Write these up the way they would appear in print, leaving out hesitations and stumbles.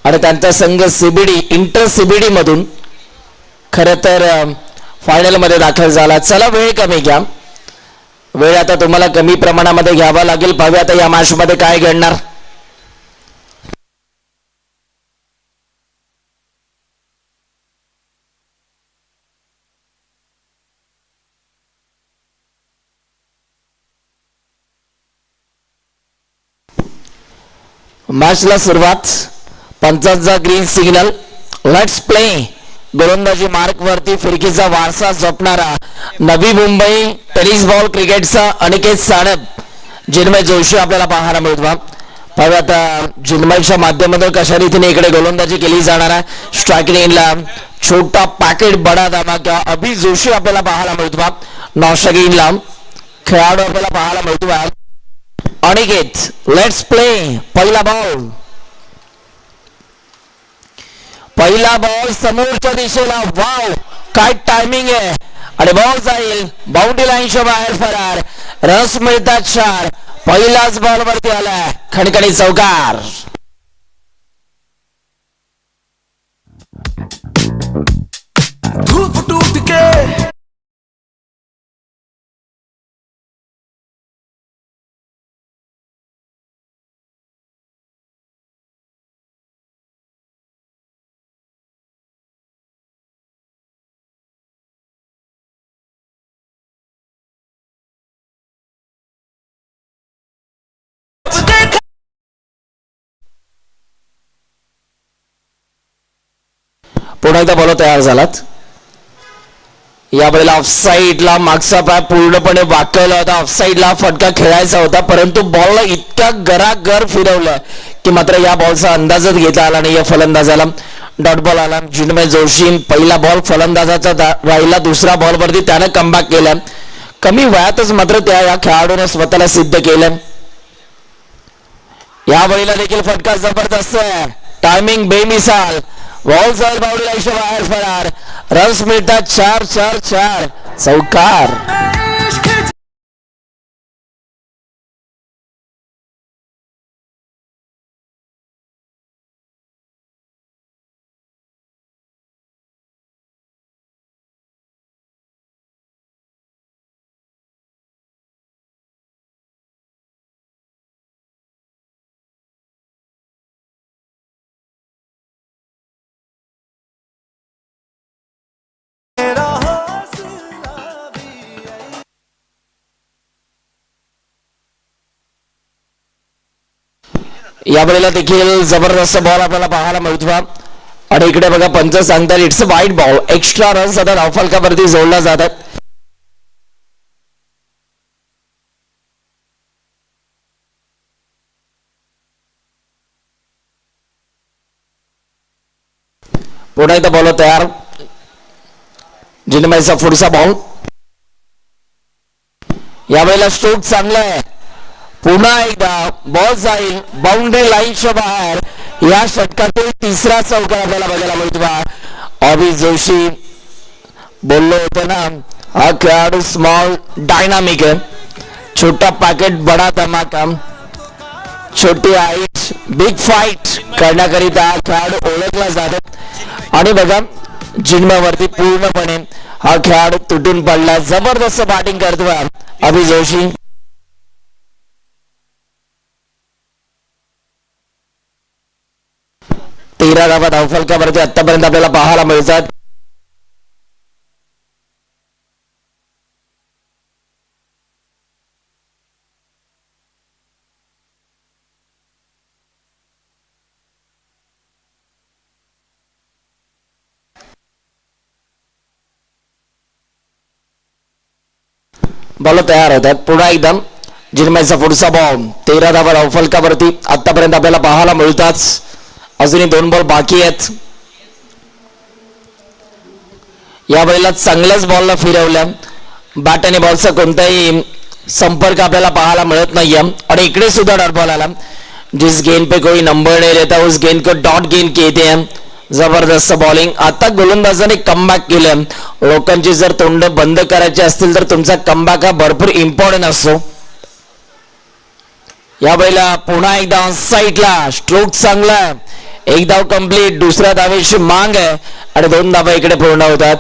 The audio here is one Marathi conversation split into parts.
आणि त्यांचा संघ सीबीडी इंटर सीबीडी मधून खरं तर फायनल मध्ये दाखल झाला. चला वेळ कमी घ्या, वेळ आता तुम्हाला कमी प्रमाणामध्ये घ्यावा लागेल. पाहूया आता या मॅच मध्ये काय घडणार. मॅचला सुरुवात, पंचांचा ग्रीन सिग्नल. Let's play. गोलंदाजी मार्क वरती फिरकीचा वारसा जपणारा नवी मुंबई टेनिस बॉल क्रिकेटचा अनिकेत सानप, जिन्मय जोशी आपल्याला पाहायला मिळतो. पाहूया आता जिन्मयच्या माध्यमातून कशा रीतीने इकडे गोलंदाजी केली जाणार आहे. स्ट्राईक रेंजला छोटा पॅकेट बडा धमाका अभि जोशी आपल्याला पाहायला मिळतो. नॉशगीनला खेळाडू आपल्याला पाहायला मिळतो अनिकेत. Let's play. पहिला बॉल, पहिला बॉल समोरच्या दिशेला. वाव, काय टायमिंग आहे. आणि बॉल जाईल बाउंड्री लाईनच्या बाहेर फरार. रस मिळतात 4. पहिलाच बॉल वरती आलाय, खणखणी चौकार. पुन्हा एकदा बॉल तयार झालात. यावेळेला ऑफसाईडला मागचा पाय पूर्णपणे वाकवला होता. ऑफसाईडला फटका खेळायचा होता, परंतु बॉलला इतका गरागर फिरवलं की मात्र या बॉलचा अंदाजच घेता आला नाही. या फलंदाजाला डॉट बॉल आला. जिन्मय जोशी पहिला बॉल फलंदाजाचा राहिला. दुसरा बॉल वरती त्यानं कमबॅक केलं. कमी वयातच मात्र त्या या खेळाडूने स्वतःला सिद्ध केलं. यावेळेला देखील फटका जबरदस्त आहे. टायमिंग बेमिसाल. बॉल जाईल बाउंड्री लाईनच्या बाहेर फरार. रन्स मिळतात 4-4-4. चौकार. यावेळेला देखील जबरदस्त बॉल आपल्याला पाहायला मिळतो. आणि इकडे बघा पंच सांगतात it's a wide ball. Extra runs आता धावफलकावरती जोडल्या जातात. पुन्हा एकदा बॉल तयार. जिन्मयचा पुढचा बॉल. यावेळेला स्ट्रोक चांगला आहे. पुन्हा एकदा बॉल जाईल बाउंड्री लाईनच्या बाहेर. या षटकातील तिसरा चौकार आपल्याला बघायला मिळतो. अभि जोशी बोललो होतो ना, हा खेळाडू स्मॉल डायनामिक आहे. छोटा पॅकेट बडा धमाका. छोटी हाईट बिग फाईट करण्याकरिता हा खेळाडू ओळखला जातो. आणि बघा जिन्मयवरती पूर्णपणे हा खेळाडू तुटून पडला. जबरदस्त बॅटिंग करतो अभि जोशी. तेरा धावा धावफलकावरती आतापर्यंत आपल्याला पाहायला मिळतात. बॉल तयार होतात. पुन्हा एकदम जिन्मयचा पुढचा बॉल. 13 धावा धावफलकावरती आतापर्यंत आपल्याला पाहायला मिळतात. अजूनही 2 बॉल बाकी आहेत. यावेळेला चांगल्याच बॉलला फिरवलं. बॅट आणि बॉलचा कोणताही संपर्क आपल्याला पाहायला मिळत नाहीये. और इकडे सुद्धा डॉट बॉल आला. जिस गेंद पे कोई नंबर नहीं रहता उस गेंद को डॉट गेंद कहते हैं. जबरदस्त बॉलिंग. आता गोलंदाजाने कमबॅक केलं. लोकांची जर तोंड बंद करायची असतील तर तुमचा कमबॅक हा भरपूर इम्पॉर्टंट असतो. यावेळेला पुन्हा एकदा साईडला स्ट्रोक चांगला. एक धाव कंप्लीट. दुसऱ्या धावेची मांग आहे आणि 2 धावा इकडे पूर्ण होतात.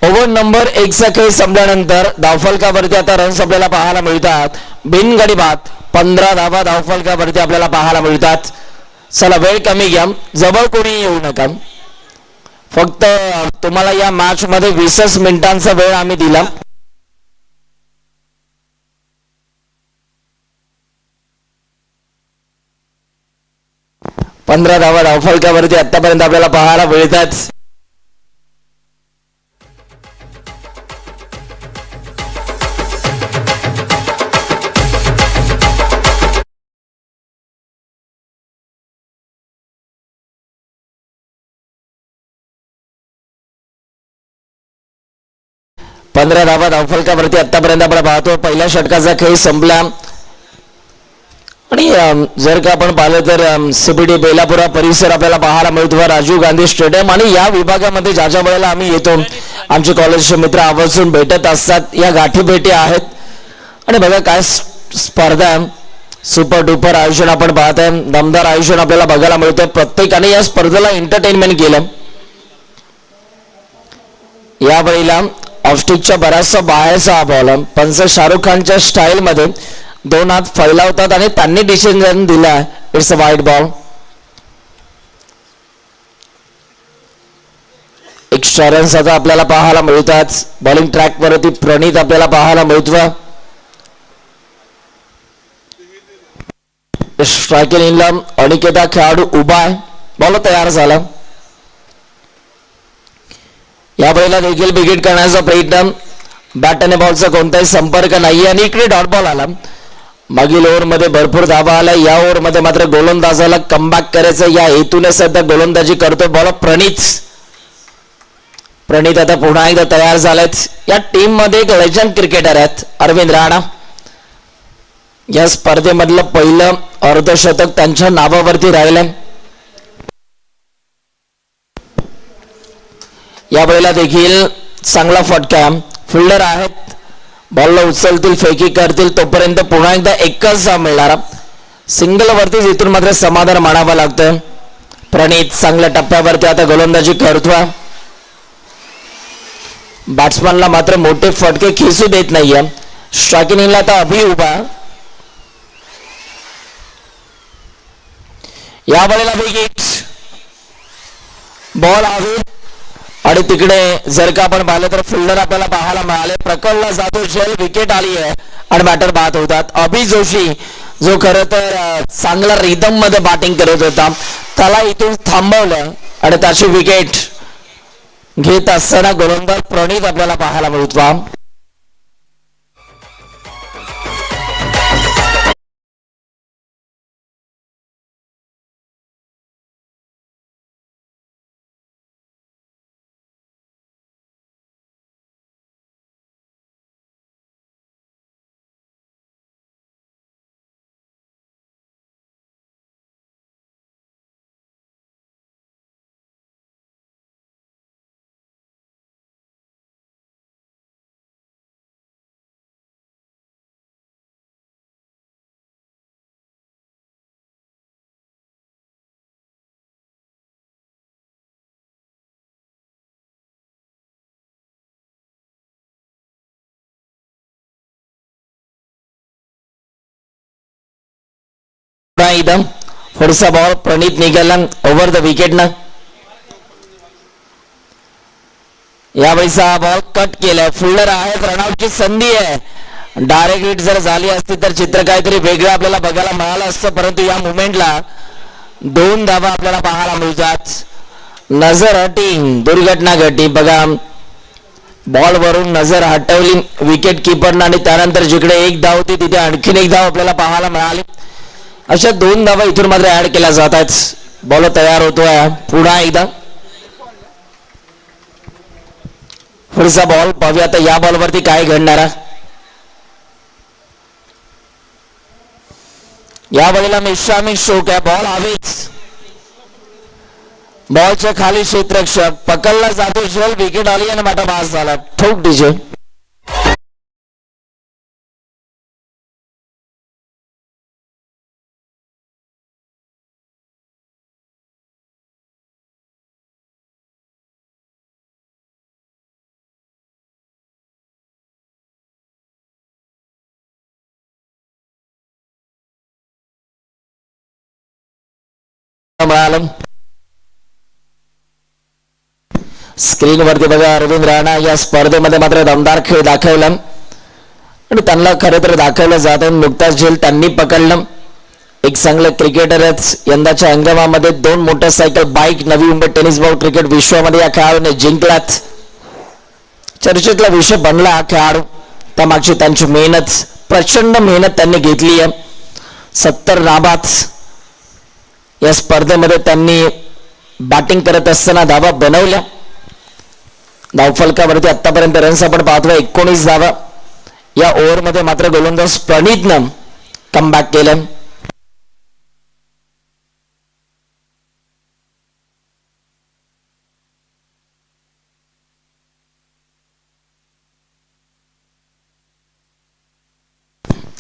ओव्हर नंबर 1 चा खेळ संपल्यानंतर धावफलकावरती आता रन्स आपल्याला पाहायला मिळतात. बिनगडी बाद 15 धावा धावफलकावरती आपल्याला पाहायला मिळतात. चला वेळ कमी घ्या, जवळ कोणी येऊ नका. फक्त तुम्हाला या मॅच मध्ये 20 मिनिटांचा वेळ आम्ही दिला. पंधरा धावा धावफलकावरती आतापर्यंत आपल्याला पाहायला मिळतात. पंधरा धावा धावफलकावरती आतापर्यंत आपण पाहतो. पहिल्या षटकाचा खेळ संपला आणि जर का आपण पाहिलं तर सीबीडी बेलापुरा परिसर आपल्याला पाहायला मिळतो. राजीव गांधी स्टेडियम आणि या विभागामध्ये ज्या ज्या वेळेला आम्ही येतो आमचे कॉलेजचे मित्र आवर्जून भेटत असतात. या गाठी भेटी आहेत आणि बघा काय स्पर्धा, सुपर डुपर आयोजन आपण पाहत आहे. दमदार आयोजन आपल्याला बघायला मिळतं. प्रत्येकाने या स्पर्धेला एंटरटेनमेंट केलं. या वेळेला ऑफस्टिकच्या बऱ्याचसा बाहेरचा हा बॉल पंच शाहरुख खानच्या स्टाईल मध्ये 2 हात फैलावतात आणि त्यांनी डिसिजन दिला. It's a wide ball. Extra runs आता आपल्याला पाहायला मिळतात. बॉलिंग ट्रॅक वरती प्रणित आपल्याला पाहायला मिळतो. स्ट्रायकिंग इनला अनिकेता खेळाडू उभा आहे. बॉल तयार झाला. या वेळेला देखील विकेट करण्याचा प्रयत्न. बॅट आणि बॉलचा कोणताही संपर्क नाही आणि इकडे डॉट बॉल आला. मागील ओव्हरमध्ये भरपूर धावा आल्या. या ओव्हरमध्ये मात्र गोलंदाजाला कमबॅक करायचं या हेतूने सध्या गोलंदाजी करतोय. बॉल प्रणित आता पुन्हा एकदा तयार झालेत. या टीम मध्ये एक लेजंड क्रिकेटर आहेत अरविंद राणा. या स्पर्धेमधलं पहिलं अर्धशतक त्यांच्या नावावरती राहिलंय. या वेळेला देखील चांगला फटका. फिल्डर आहेत, बॉलला उचलतील, फेकी करतील तोपर्यंत पुन्हा एकदा एकच धाव मिळणार. सिंगल वरतीच इथून मात्र समाधान मानावं लागतं. प्रणित चांगल्या टप्प्यावरती आता गोलंदाजी करतोय. बॅट्समॅनला मात्र मोठे फटके खेचू देत नाहीये. स्ट्रायकिंगला आता अभि उभा. या वेळेला विकेट. बॉल आहे आणि तिकडे जर का आपण पाहिलं तर फिल्डर आपल्याला पाहायला मिळाले. प्रकल्ला जाधव शेल विकेट आली आहे आणि बॅटर बाद होतात. अभि जोशी जो खरं तर चांगला रिदम मध्ये बॅटिंग करत होता त्याला इथून थांबवलं आणि त्याची विकेट घेत असताना गोलंदाज प्रणित आपल्याला पाहायला मिळतो. एकदम पुढचा बॉल प्रणित निघाला ओव्हर द विकेट ना. यावेळीचा बॉल कट केलाय. फिल्डर आहेत, रनआउटची संधी आहे. डायरेक्ट हिट जर झाली असती तर चित्र काहीतरी वेगळं आपल्याला बघायला मिळालं असतं. परंतु या मुवमेंटला 2 धावा आपल्याला पाहायला मिळतात. नजर हटी, दुर्घटना घडली. बघा बॉल वरून नजर हटवली विकेट किपरनं आणि त्यानंतर जिकडे 1 धाव होती तिथे आणखीन 1 धाव आपल्याला पाहायला मिळाली. अशा 2 धावा इथून मात्र ऍड केल्या जात आहेत. बॉल तयार होतोय पुन्हा एकदा. पुढचा बॉल पाहूया आता या बॉलवरती काय घडणार. या वेळेला मिश्रामी शोक आहे. बॉल हवेच. बॉलच्या खाली क्षेत्ररक्षक पकडला जातो. शेल विकेट आली आणि माटा पास झाला. ठोक डीजे. मिळालं. स्क्रीनवरती बघा अरविंद राणा या स्पर्धेमध्ये मात्र दमदार खेळ दाखवला आणि त्यांना खरं तर दाखवलं जात नुकताच झेल त्यांनी पकडलं. एक चांगलं क्रिकेटरच यंदाच्या हंगामामध्ये 2 motorcycle bike Navi Mumbai tennis ball cricket विश्वामध्ये या खेळाडूने जिंकलात. चर्चेतला विषय बनला हा खेळाडू. त्यामागची त्यांची मेहनत, प्रचंड मेहनत त्यांनी घेतली आहे. 70 नाबाद या स्पर्धेमध्ये त्यांनी बॅटिंग करत असताना धावा बनवल्या. धावफलकावरती आतापर्यंत रन्स आपण पाहतोय 19 धावा. या ओव्हरमध्ये मात्र गोलंदाज प्रणीतनं कमबॅक केलं.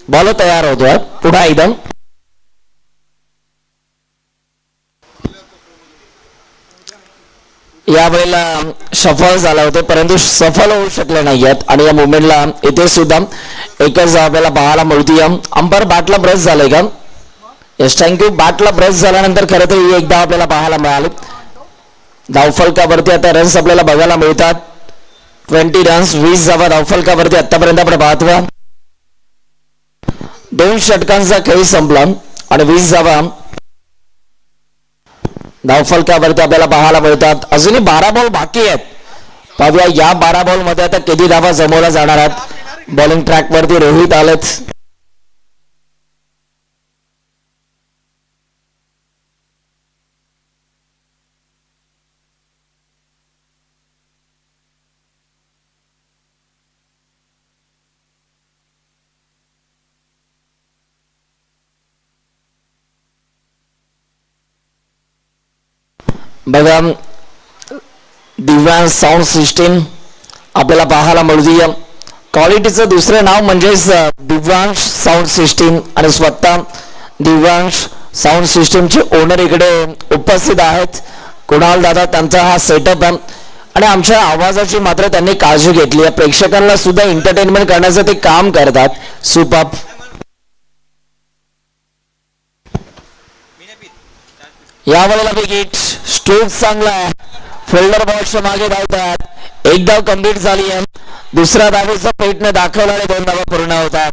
बॉल तयार होतोय पुन्हा एकदम. यावेळेला सफल झाला होते परंतु सफल होऊ शकले नाहीयेत आणि या मुवमेंटला इथे सुद्धा एकच आपल्याला पाहायला मिळते. अंपायर बॅटला ब्रश झालंय का? Yes thank you. बॅटला ब्रश झाल्यानंतर खरं तर एकदा आपल्याला पाहायला मिळाले. धावफलकावरती आता रन्स आपल्याला बघायला मिळतात. 20 रन्स, 20 धावा धावफलकावरती आतापर्यंत आपण पाहतोय. 2 षटकांचा खेळ संपला आणि 20 धावा धावफलकावरती आपल्याला पाहायला मिळतात. अजूनही 12 बॉल बाकी आहेत. पाहूया या 12 बॉल मध्ये आता किती धावा जमवल्या जाणार आहेत. बॉलिंग ट्रॅक वरती रोहित आलेत. बघा दिव्यांश साऊंड सिस्टीम आपल्याला पाहायला मिळते. क्वालिटीचं दुसरं नाव म्हणजेच दिव्यांश साऊंड सिस्टीम आणि स्वतः दिव्यांश साऊंड सिस्टीमचे ओनर इकडे उपस्थित आहेत. कुणाल दादा त्यांचा हा सेटअप आहे आणि आमच्या आवाजाची मात्र त्यांनी काळजी घेतली आहे. प्रेक्षकांना सुद्धा एंटरटेनमेंट करण्याचं ते काम करतात. सुपर. यावेळेला विकेट. स्ट्रोक चांगला आहे. फिल्डर बॉलच्या मागे धावतात. 1 धाव कंप्लीट झाली आहे. दुसऱ्या धावेचा पेटने दाखवला आणि 2 धावा पूर्ण होतात.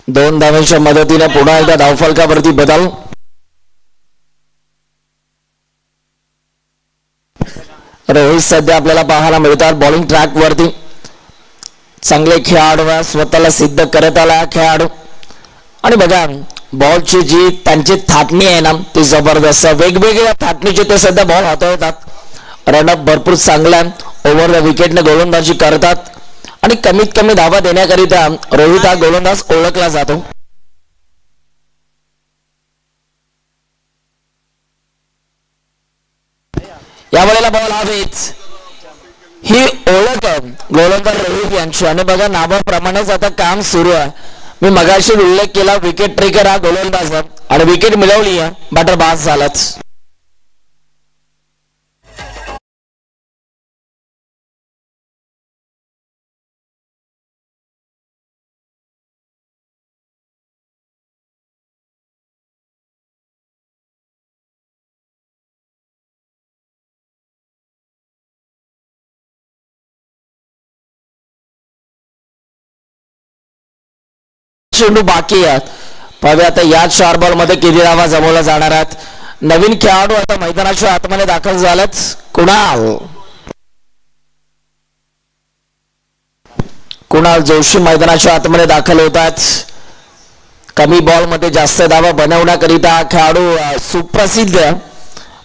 दोन धावांच्या मदतीने पुन्हा एकदा धावफलकावरती बदल. रोहित सध्या आपल्याला पाहायला मिळतात बॉलिंग ट्रॅक वरती. चांगले खेळाडू, स्वतःला सिद्ध करत आला खेळाडू. आणि बघा बॉलची जी त्यांची थाटणी आहे ना ती जबरदस्त. वेगवेगळ्या थाटणीचे ते सध्या बॉल हाताळतात. रनअप भरपूर चांगला ओव्हर द विकेटने गोलंदाजी करतात आणि कमीत कमी धावा देण्याकरिता रोहित हा गोलंदाज ओळखला जातो. यावेळेला बॉल हवेच. ही ओळख आहे गोलंदाज रोहित यांची आणि बघा नावाप्रमाणेच आता काम सुरू आहे. मी मगाशी उल्लेख केला विकेट टेकर हा गोलंदाज आणि विकेट मिळवली आहे. बॅटर बास झालाच. चेंडू बाकी आहेत. पाहूया आता या 4 बॉल मध्ये किती धावा जमवल्या जाणार आहेत. नवीन खेळाडू आता मैदानाच्या आतमध्ये दाखल झालेत. कुणाल जोशी मैदानाच्या आतमध्ये दाखल होतात. कमी बॉल मध्ये जास्त धावा बनवण्याकरिता खेळाडू सुप्रसिद्ध.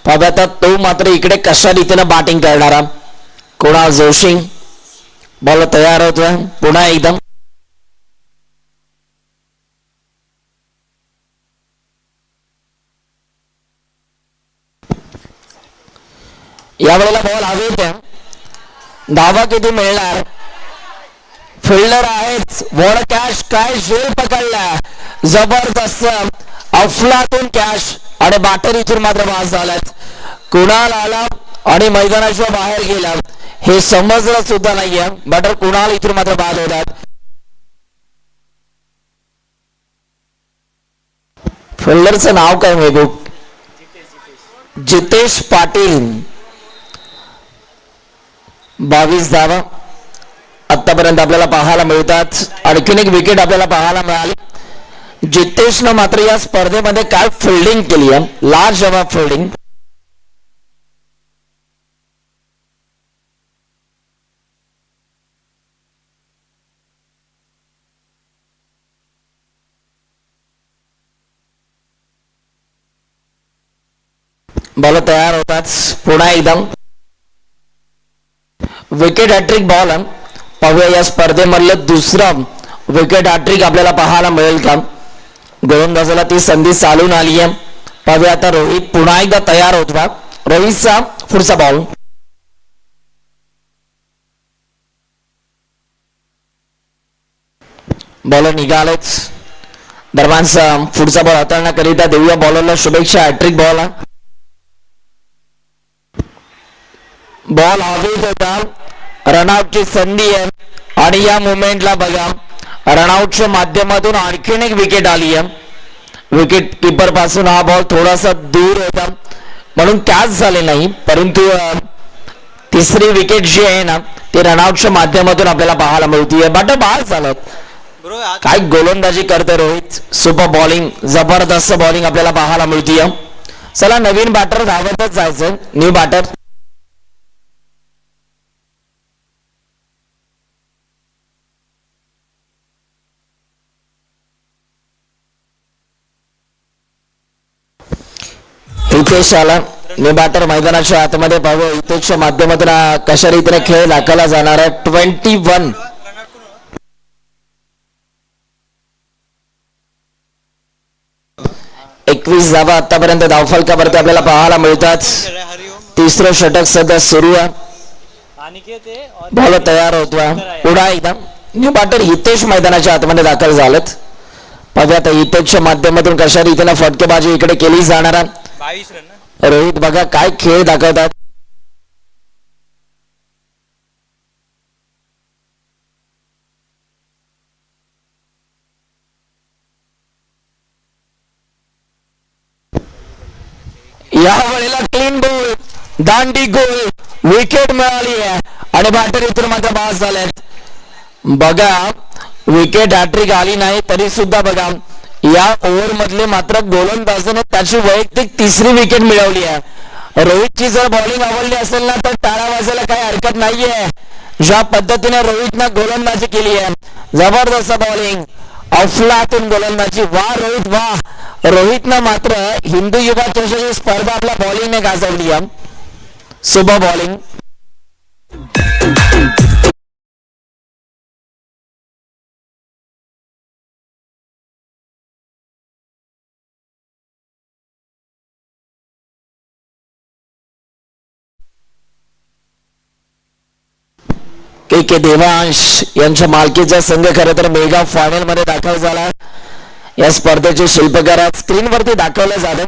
पाहूया आता तो मात्र इकडे कशा रीतीने बॅटिंग करणारा कुणाल जोशी. बॉल तयार होतोय पुन्हा एकदम. यावेळेला बॉल हवेत. धावा किती मिळणार. फिल्डर आहेत. वॉड कॅश काय झेल पकडला. जबरदस्त अफलातून कॅश आणि बॅटर इथून मात्र पास झालात. कुणाल आला आणि मैदानाच्या बाहेर गेला हे समजलं सुद्धा नाहीये. बॅटर कुणाल इथून मात्र बाद होतात. फिल्डरचं नाव काय महबूब? जितेश पाटील. 22 धावा आतापर्यंत आपल्याला पाहायला मिळतात. आणखीन एक विकेट आपल्याला पाहायला मिळाली. जितेशनं मात्र या स्पर्धेमध्ये काय फिल्डिंग केली आहे, लाजवाब फिल्डिंग. बॉल तयार होतात पुन्हा एकदम विकेट हॅट्रिक बॉल. पाहूया या स्पर्धेमधलं दुसरं विकेट हॅट्रिक आपल्याला पाहायला मिळेल का? गोलंदाजाला ती संधी चालून आली आहे. पाहूया आता रोहित पुन्हा एकदा तयार होता. रोहितचा पुढचा बॉल. बॉलर निघालेच. दरम्यानचा पुढचा बॉल हाताळण्याकरिता देऊया बॉलरला शुभेच्छा. Hat trick ball. बॉल हवेत होता. रनआउटची संधी आहे आणि या मुवमेंटला बघा रनआउटच्या माध्यमातून आणखीन एक विकेट आली आहे. विकेट किपर पासून हा बॉल थोडासा दूर होता म्हणून कॅच झाले नाही, परंतु तिसरी विकेट जी आहे ना ती रनआउटच्या माध्यमातून आपल्याला पाहायला मिळतीये. बट बाहेर झालं. काय गोलंदाजी करते रोहित. सुपर बॉलिंग, जबरदस्त बॉलिंग आपल्याला पाहायला मिळतीये. चला नवीन बॅटर धावतच जायचं. New batter. हितेश आला. न्यू बॅटर मैदानाच्या आतमध्ये पाहू हितेशच्या माध्यमातून कशा रीतीने खेळ दाखवला जाणार आहे. 21 21 धावा आतापर्यंत धावफलकावरती आपल्याला पाहायला मिळतात. तिसरं षटक सध्या सुरू आहे. बॉल तयार होतोय पुन्हा एकदा. न्यू बॅटर हितेश मैदानाच्या आतमध्ये दाखल झालेत. पाहूया आता हितेशच्या माध्यमातून कशा रीतीने फटकेबाजी इकडे केली जाणार आहे. रोहित बघा काय खेळ दाखवतात. या वेळेला क्लीन बॉल, दांडी गोल, विकेट मिळाली आहे आणि बॅटर इथून मात्र बाद झालेत. बघा विकेट हॅट्रिक आली नाही तरी सुद्धा बघा या ओव्हर मधले मात्र गोलंदाजाने त्याची वैयक्तिक तिसरी विकेट मिळवली आहे. रोहितची जर बॉलिंग आवडली असेल ना तर टाळा वाजायला काही हरकत नाहीये. ज्या पद्धतीने रोहितनं गोलंदाजी केली आहे, जबरदस्त बॉलिंग, अफलातून गोलंदाजी. वा रोहित वा. रोहितनं मात्र हिंदू युवा चषकाची स्पर्धा आपल्या बॉलिंगने गाजवली आहे. Super bowling. के देवांश यांच्या मालकीचा संघ खरं तर मेगा फायनल मध्ये दाखल झाला. या स्पर्धेचे शिल्पकार स्क्रीनवरती दाखवले जाते.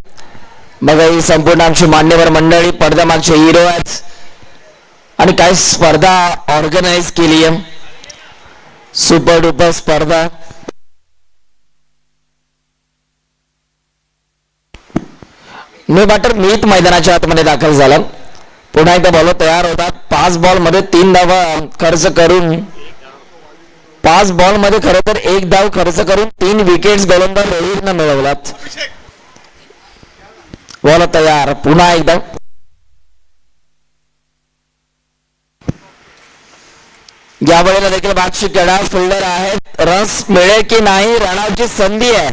बघा ही संपूर्ण आमची मान्यवर मंडळी पडद्यामागचे हिरो आहेत आणि काय स्पर्धा ऑर्गनाइज केली आहे. सुपर डुपर स्पर्धा. न्यू बॅटर मीत मैदानाच्या आतमध्ये दाखल झाला. पुन्हा एकदा बॉल तयार होतात. 5 बॉल मध्ये 3 धावा खर्च करून 5 बॉल मध्ये खरं तर 1 धाव खर्च करून 3 विकेट्स गोलंदाज रोहितनं मिळवलात. बॉल तयार पुन्हा एकदा. या वेळेला देखील बागशी कडा फिल्डर आहेत. रस मिळेल की नाही रनआउटची संधी आहे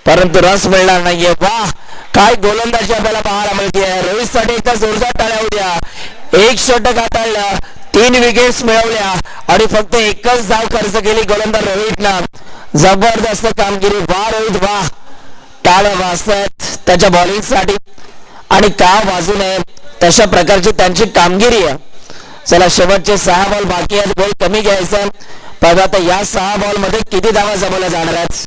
परंतु रस मिळणार नाहीये. वा काय गोलंदाजी आपल्याला पाहायला मिळते. रोहित साठी एकदा जोरदार टाळ्या होत्या. 1 षटक हाताळलं, 3 विकेट्स मिळवल्या आणि फक्त 1च धाव खर्च केली गोलंदाज रोहितनं. जबरदस्त कामगिरी. वा रोहित वा. टाळ्या वाजतात त्याच्या बॉलिंग साठी आणि का वाजू नये तशा प्रकारची त्यांची कामगिरी आहे. चला शेवटचे 6 बॉल बाकी आहेत. गोल कमी घ्यायचा. पण आता या 6 बॉल मध्ये किती धावा जमवल्या जाणार आहेत.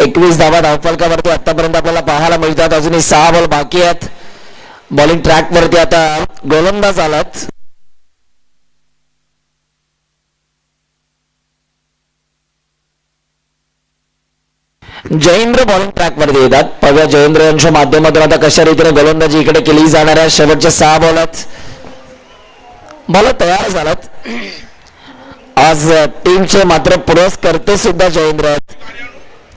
21 धावा धावफलकावरती आतापर्यंत आपल्याला पाहायला मिळतात. अजूनही 6 बॉल बाकी आहेत. बॉलिंग ट्रॅक वरती आता गोलंदाज आलात. जयेंद्र बॉलिंग ट्रॅक वरती येतात. पाहूया जयेंद्र यांच्या माध्यमातून आता कशा रीतीने गोलंदाजी इकडे केली जाणार आहे. शेवटचे 6 बॉल आहेत. बॉल तयार झालात. आज टीमचे मात्र पुरस्कर्ते सुद्धा जयेंद्र आहेत.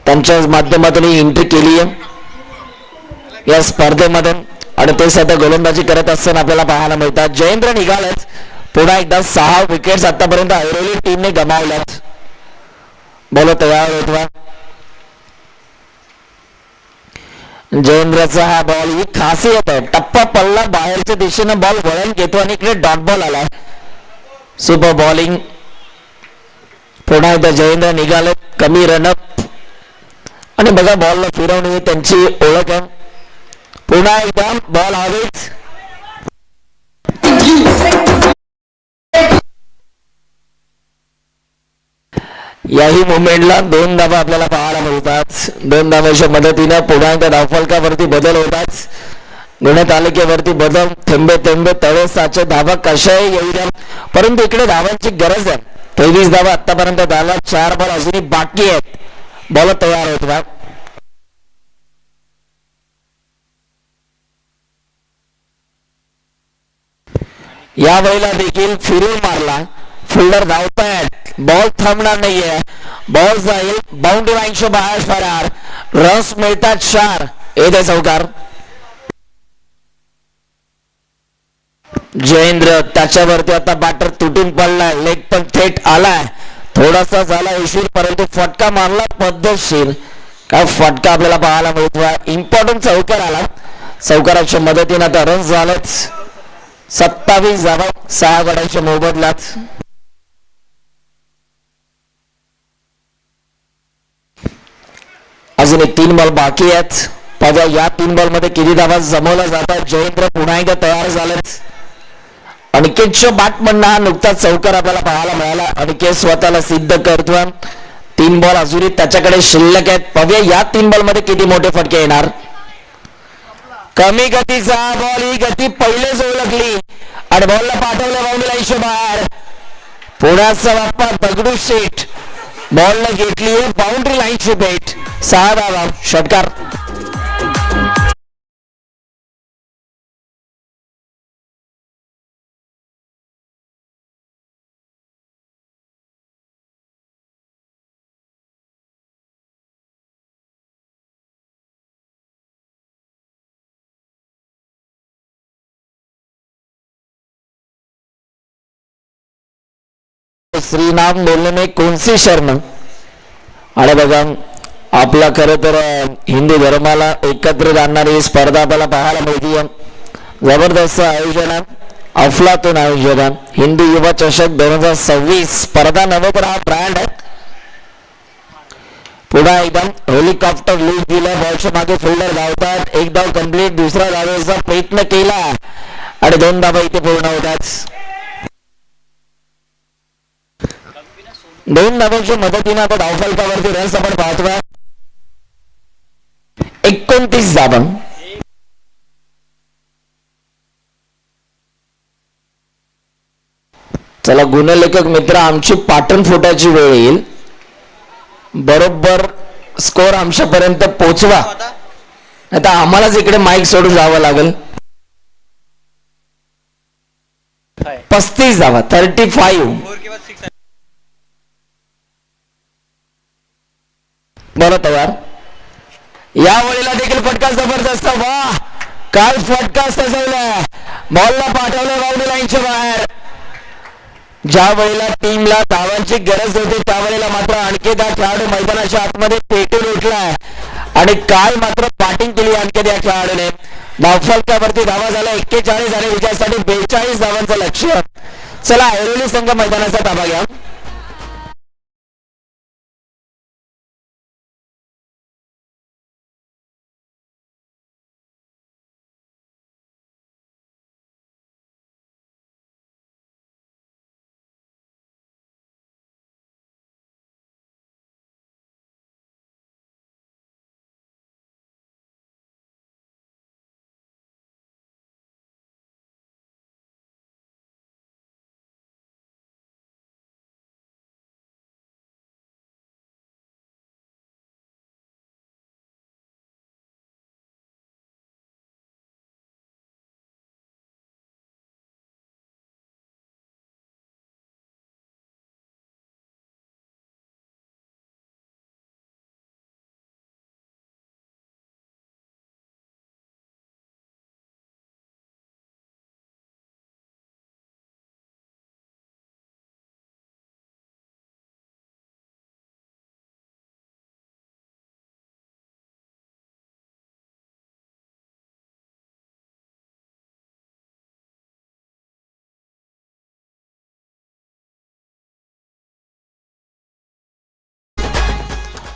त्यांच्या माध्यमातून ही एंट्री केली आहे या स्पर्धेमध्ये आणि ते सध्या गोलंदाजी करत असताना आपल्याला पाहायला मिळतात. जयेंद्र निघालेत. पुन्हा एकदा 6 विकेट्स आतापर्यंत ऐरोली टीमने गमावल्यात. बॉल तयार होतवा. जयेंद्रचा हा बॉल ही खासियत आहे. टप्पा पल्ला बाहेरच्या दिशेने बॉल वळण घेतो आणि इकडे डॉट बॉल आला. Super bowling. पुन्हा एकदा जयेंद्र निघाले. कमी रनअप आणि बघा बॉलला फिरवणे ही त्यांची ओळख आहे. पुन्हा एकदा बॉल हवेच. याही मुवमेंटला 2 धावा आपल्याला पाहायला मिळतात. 2 धावांच्या मदतीने पुन्हा एकदा धावफलकावरती बदल होतात. गुन्हे तालुक्यावरती बदल. थेंबे थेंबे तळे साचे. धावा कशाही येऊ द्या परंतु इकडे धावांची गरज आहे. 23 धावा आतापर्यंत झाला. 4 बॉल अजूनही बाकी आहेत. बॉल तयार होत. या वेळेला देखील फिरून मारला. फिल्डर धावतायत. बॉल थांबणार नाहीये. बॉल जाईल बाउंड्री लाईनच्या बाहेर फरार. रन्स मिळतात 4. येते चौकार. जयेंद्र त्याच्यावरती आता बॅटर तुटून पडलाय. लेग पण थेट आलाय. थोडासा झाला उशीर परंतु फटका मारला पद्धतशीर. काय फटका आपल्याला पाहायला मिळतो. इम्पॉर्टंट चौकार आला. चौकाराच्या मदतीने आता रन्स झालेत. 27 धावा 6 गड्यांच्या मोबदल्यात. अजून 3 बॉल बाकी आहेत. पाहूया या 3 बॉल मध्ये किती धावा जमवल्या जातात. जयेंद्र पुन्हा एकदा तयार झालेत. अनिकेतच्या बॅटमधनं हा नुकताच चौकार आपल्याला पाहायला मिळाला. अनिकेत स्वतःला सिद्ध करतोय. 3 बॉल अजूनही त्याच्याकडे शिल्लक आहेत. पाहूया या 3 बॉल मध्ये किती मोठे फटके येणार. कमी गतीचा बॉल. ही गती पहिलेच ओळखली आणि बॉलला पाठवलं बाउंड्री लाईनच्या बाहेर. पुण्याचा बाप्पा दगडू शेठ बॉलला घेतली आहे बाउंड्री लाईनची भेट. 6 धावा. षटकार. श्रीनाम बोलने में कौन सी शर्म. आणि बघा आपला खरं तर हिंदू धर्माला एकत्र आणणारी स्पर्धा आपल्याला पाहायला मिळते. जबरदस्त आयोजन आहे. अफलातून आयोजन आहे. हिंदू युवा चषक 2026 स्पर्धा नव्हे तर हा ब्रँड आहे. पुन्हा एकदम हेलिकॉप्टर लूक दिला. बॉलच्या मागे फिल्डर धावतात. 1 धाव कंप्लीट. दुसरा धावेचा प्रयत्न केला आणि 2 धावा इथे पूर्ण होतात. 2 धावांच्या मदतीने आता धावफलकावरती रन्स आपण पाहतोय. 29 धावा. चला गुणलेखक मित्र आमची पाटण फुटाची वेळ येईल. बरोबर स्कोर आमच्यापर्यंत पोहोचवा. आता आम्हालाच इकडे माईक सोडून जावं लागेल. 35 धावा. 35. बरं तयार. या वेळेला देखील फटका जबरदस्त. वा काय फटका सजवला. बॉलला पाठवलं बाउंड्री लाईनच्या बाहेर. ज्या वेळेला टीमला धावांची गरज होती त्यावेळेला मात्र आणखी हा खेळाडू मैदानाच्या आतमध्ये पेटून उठलाय आणि काय मात्र बॅटिंग केली आणखी या खेळाडूने. धावफलकावरती धावा झाल्या 41 आणि विजयासाठी 42 धावांचं लक्ष्य. चला ऐरोली संघ मैदानाचा ताबा घ्या.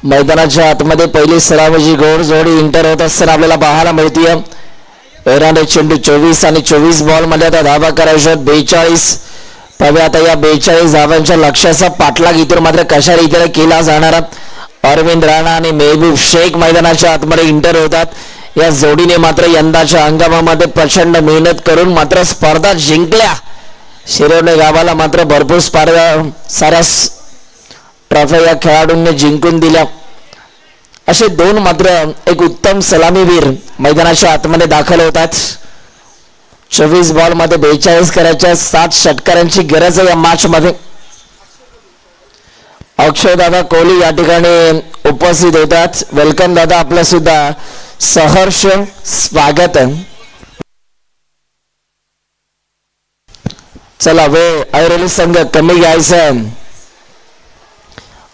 मैदानाच्या आतमध्ये पहिली सलामीची घोड जोडी इंटर होत असताना आपल्याला पाहायला मिळतीये. एराने चेंडू 24 आणि 24 बॉल मध्ये आता धावा करायच्या 42. पाहूया आता या 42 धावांच्या लक्ष्याचा पाठलाग इथून मात्र कशा रीतीने केला जाणार. अरविंद राणा आणि मेहबूब शेख मैदानाच्या आतमध्ये इंटर होतात. या जोडीने मात्र यंदाच्या हंगामामध्ये प्रचंड मेहनत करून मात्र स्पर्धा जिंकल्या. शिरवणे गावाला मात्र भरपूर साऱ्या ट्रॉफी या खेळाडूंनी जिंकून दिल्या. असे दोन मात्र एक उत्तम सलामीवीर मैदानाच्या आतमध्ये दाखल होतात. 24 बॉल मध्ये 42 करायच्या 7 षटकारांची गरज आहे या मॅच मध्ये. अक्षय दादा कोहली या ठिकाणी उपस्थित होतात. वेलकम दादा, आपलं सुद्धा सहर्ष स्वागत. चला वेळ ऐरोली संघ कमी घ्यायचं,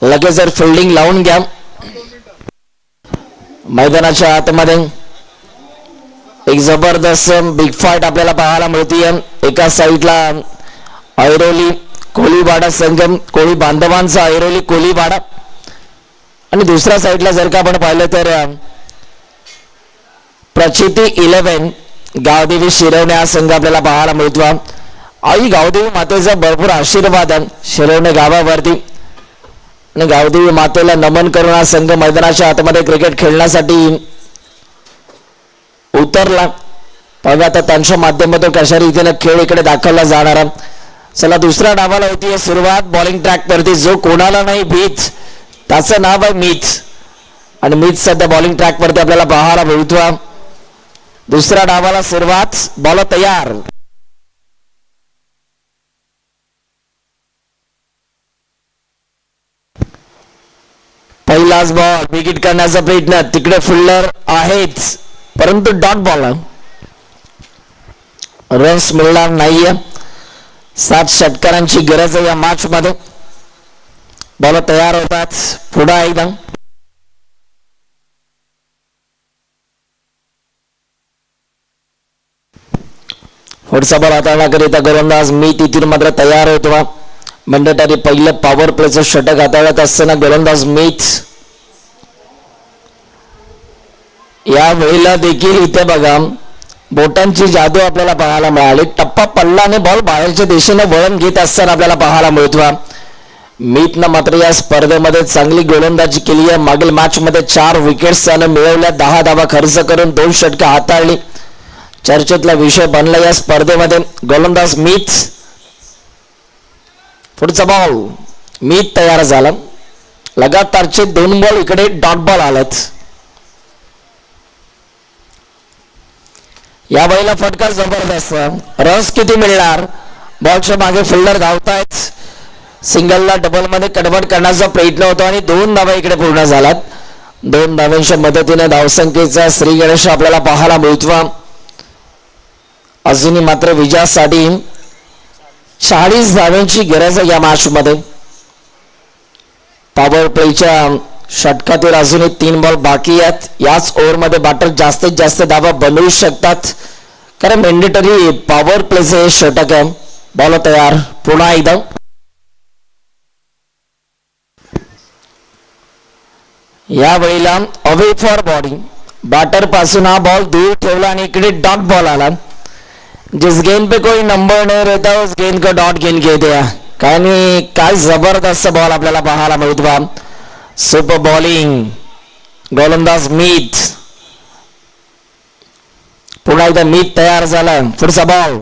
लगेच जर फिल्डिंग लावून घ्या. मैदानाच्या आतमध्ये एक जबरदस्त बिग फाईट आपल्याला पाहायला मिळतीये. एका साईडला ऐरोली कोळीवाडा संघ, कोळी बांधवांचा ऐरोली कोळीवाडा, आणि दुसऱ्या साईडला जर का आपण पाहिलं तर प्रचिती 11 गावदेवी शिरवणे हा संघ आपल्याला पाहायला मिळतो. आई गावदेवी मातेचा भरपूर आशीर्वाद शिरवणे गावावरती, आणि गावदेवी मातेला नमन करून हा संघ मैदानाच्या आतमध्ये क्रिकेट खेळण्यासाठी उतरला. बघा आता त्यांच्या माध्यमातून कशा रीतीने खेळ इकडे दाखवला जाणार. चला दुसऱ्या डावाला होती सुरुवात. बॉलिंग ट्रॅक वरती जो कोणाला नाही भीत त्याचं नाव आहे मीत, आणि मीत सध्या बॉलिंग ट्रॅक वरती आपल्याला पाहायला मिळतो. दुसऱ्या डावाला सुरुवात. बॉल तयार. पहिलाच बॉल विकेट करण्याचा प्रयत्न. तिकडे फिल्डर आहेत परंतु डॉट बॉल, रन्स मिळणार नाहीये. 7 षटकारांची गरज आहे या मॅच मध्ये. बॉल तयार होतात. पुन्हा एकदा पुढचा बॉल हाताळण्याकरिता गोलंदाज मी तिथून मात्र तयार होतो. मंडेटरी पहिलं पॉवर प्लेचं षटक हाताळत असताना गोलंदाज मीच. या वेळेला देखील इथे बघा बोटांची जादू आपल्याला पाहायला मिळाली. टप्पा पडला आणि बॉल बाहेरच्या दिशेने वळण घेत असताना आपल्याला पाहायला मिळतो. मीतनं मात्र या स्पर्धेमध्ये चांगली गोलंदाजी केली आहे. मागील मॅच मध्ये 4 विकेट्स त्यानं मिळवल्या, 10 धावा खर्च करून 2 षटके हाताळली. चर्चेतला विषय बनला या स्पर्धेमध्ये गोलंदाज मीत. पुढचा बॉल मीत तयार झाला. लगातारचे 2 बॉल इकडे डॉट बॉल आलेत. या वेळेला फटका जबरदस्त. रन्स किती मिळणार. बॉलच्या मागे फिल्डर धावतायत. सिंगलला डबल मध्ये कन्वर्ट करण्याचा प्रयत्न होतो आणि 2 धावा इकडे पूर्ण झाल्यात. 2 धावांच्या मदतीने धावसंख्येचा श्री गणेश आपल्याला पाहायला मिळतो. अजूनही मात्र विजयासाठी 40 धावांची गरज आहे या मॅच मध्ये. पॉवर प्लेच्या षटकातील अजूनही 3 बॉल बाकी आहेत. याच ओव्हरमध्ये बॅटर जास्तीत जास्त धावा बनवू शकतात, कारण मॅन्डेटरी पॉवर प्लेचे हे षटक आहे. बॉल तयार. पुन्हा एकदा या वेळेला अवे फॉर बॉडी. बॅटर पासून हा बॉल दूर ठेवला आणि इकडे डॉट बॉल आला. जिस गेंद पे कोई नंबर नहीं रहता उस गेंद को डॉट गेंद कहते हैं. काय जबरदस्त बॉल आपल्याला पाहायला मिळतो. सुपर बॉलिंग गोलंदाज मीत. पुन्हा एकदा मीत तयार झाला. पुढचा बॉल.